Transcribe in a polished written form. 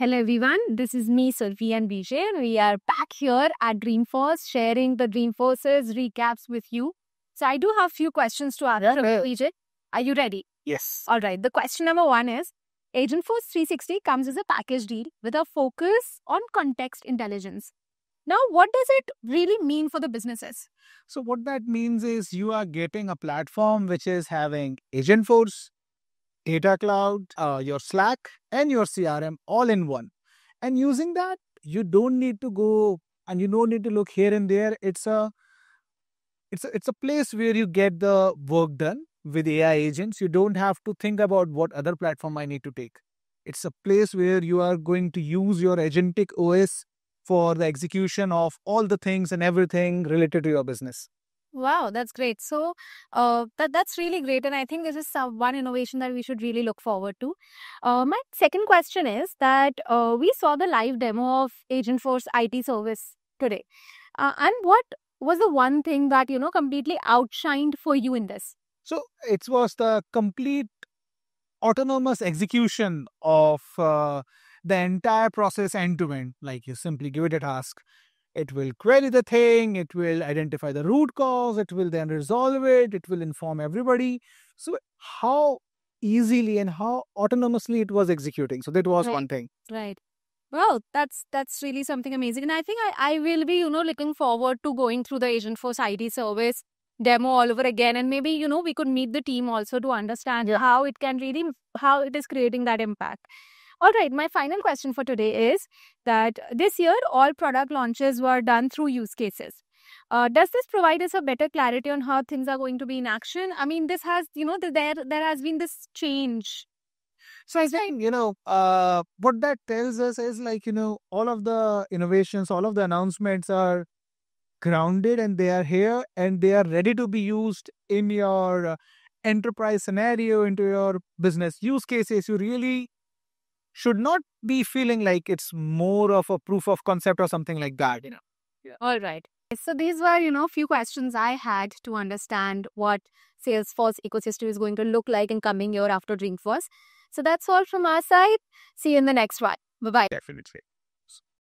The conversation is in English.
Hello everyone, this is me Survi and Vijay and we are back here at Dreamforce sharing the Dreamforce's recaps with you. So I do have few questions to ask Vijay. Are you ready? Yes. Alright, the question number one is Agentforce 360 comes as a package deal with a focus on context intelligence. Now, what does it really mean for the businesses? So what that means is you are getting a platform which is having Agentforce, Data Cloud, your Slack, and your CRM all in one. And using that, you don't need to go and you don't need to look here and there. It's a place where you get the work done with AI agents. You don't have to think about what other platform I need to take. It's a place where you are going to use your agentic OS for the execution of all the things and everything related to your business. Wow, that's great. So, that's really great, and I think this is one innovation that we should really look forward to. My second question is that we saw the live demo of Agentforce IT service today, and what was the one thing that completely outshined for you in this? So it was the complete autonomous execution of the entire process end to end. Like you simply give it a task. It will query the thing, it will identify the root cause, it will then resolve it, it will inform everybody. So, how easily and how autonomously it was executing. So, that was Right. one thing. Right. Well, that's really something amazing, and I think I will be looking forward to going through the Agentforce ID service demo all over again, and maybe we could meet the team also to understand how it can really how it is creating that impact. All right, my final question for today is that this year all product launches were done through use cases. Does this provide us a better clarity on how things are going to be in action? I mean, this has there has been this change. So, I think, what that tells us is like, all of the innovations, all of the announcements are grounded and they are here and they are ready to be used in your enterprise scenario, into your business use cases. You really should not be feeling like it's more of a proof of concept or something like that. Yeah. All right. So these were, few questions I had to understand what Salesforce ecosystem is going to look like in coming year after Dreamforce. So that's all from our side. See you in the next one. Bye-bye. Definitely.